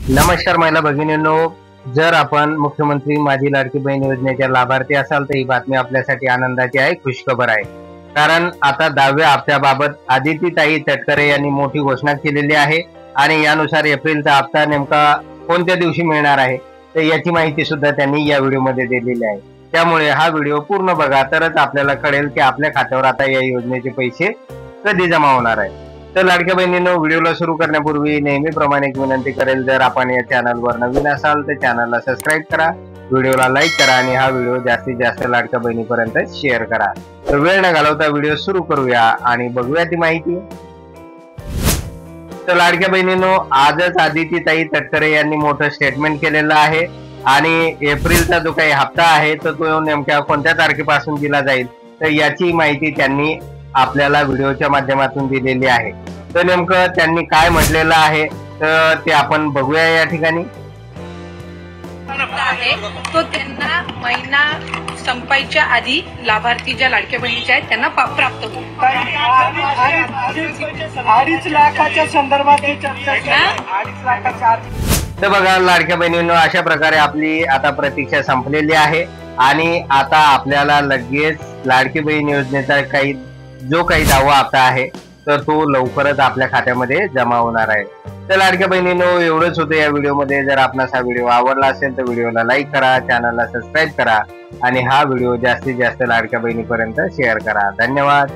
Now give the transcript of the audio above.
नमस्कार महिला भगिनींनो, जर आपण मुख्यमंत्री माझी लाडकी बहीण योजनेच्या लाभार्थी असाल तर ही बातमी आपल्यासाठी आनंदाची आहे, खुशखबर आहे. कारण आता 10व्या हप्त्याबाबत आदितीताई तटकरे यांनी मोठी घोषणा केलेली आहे आणि यानुसार एप्रिलचा हप्ता नेमका कोणत्या दिवशी मिळणार आहे तर याची माहिती सुद्धा त्यांनी या व्हिडिओमध्ये दिलेली आहे. त्यामुळे हा व्हिडिओ पूर्ण बघा, तरच आपल्याला कळेल की आपल्या खात्यावर आता या योजनेचे पैसे कधी जमा होणार आहे. तर लाडक्या बहिणींनो, व्हिडिओला सुरू करण्यापूर्वी नेहमीप्रमाणे एक विनंती करेल, जर आपण या चॅनलवर नवीन असाल तर चॅनलला सबस्क्राईब करा, व्हिडिओला लाईक करा आणि हा व्हिडिओ जास्तीत जास्त लाडक्या बहिणीपर्यंत शेअर करा. तर वेळ न घालवता व्हिडिओ सुरू करूया आणि बघूया ती माहिती. तर लाडक्या बहिणींनो, आजच आदितीताई तटकरे यांनी मोठं स्टेटमेंट केलेलं आहे आणि एप्रिलचा जो काही हप्ता आहे तर तो नेमक्या कोणत्या तारखेपासून दिला जाईल तर याची माहिती त्यांनी आपल्याला व्हिडिओच्या माध्यमातून दिलेली आहे. तर नेमकं त्यांनी काय म्हटलेलं आहे तर ते आपण बघूया या ठिकाणी. तो त्यांना महिना संपायच्या आधी लाभार्थी ज्या लाडक्या बहिणीच्या आहेत त्यांना प्राप्त होईल. 2.5 लाखाच्या संदर्भात चर्चा. 2.5 लाखाच्या. तर बघा लाडक्या बहिणींनो, अशा प्रकारे आपली आता प्रतीक्षा संपलेली आहे आणि आता आपल्याला लगेच लाडकी बहीण योजनेचा जो काही 10वा हप्ता आहे तर तो लवकरच आपल्या खात्यामध्ये जमा होणार आहे. तर लाडक्या बहिणींनो, एवढंच होतं या व्हिडिओमध्ये. जर आपणास हा व्हिडिओ आवडला असेल तर व्हिडिओला लाईक करा, चॅनलला सबस्क्राईब करा आणि हा व्हिडिओ जास्तीत जास्त लाडक्या बहिणीपर्यंत शेअर करा. धन्यवाद.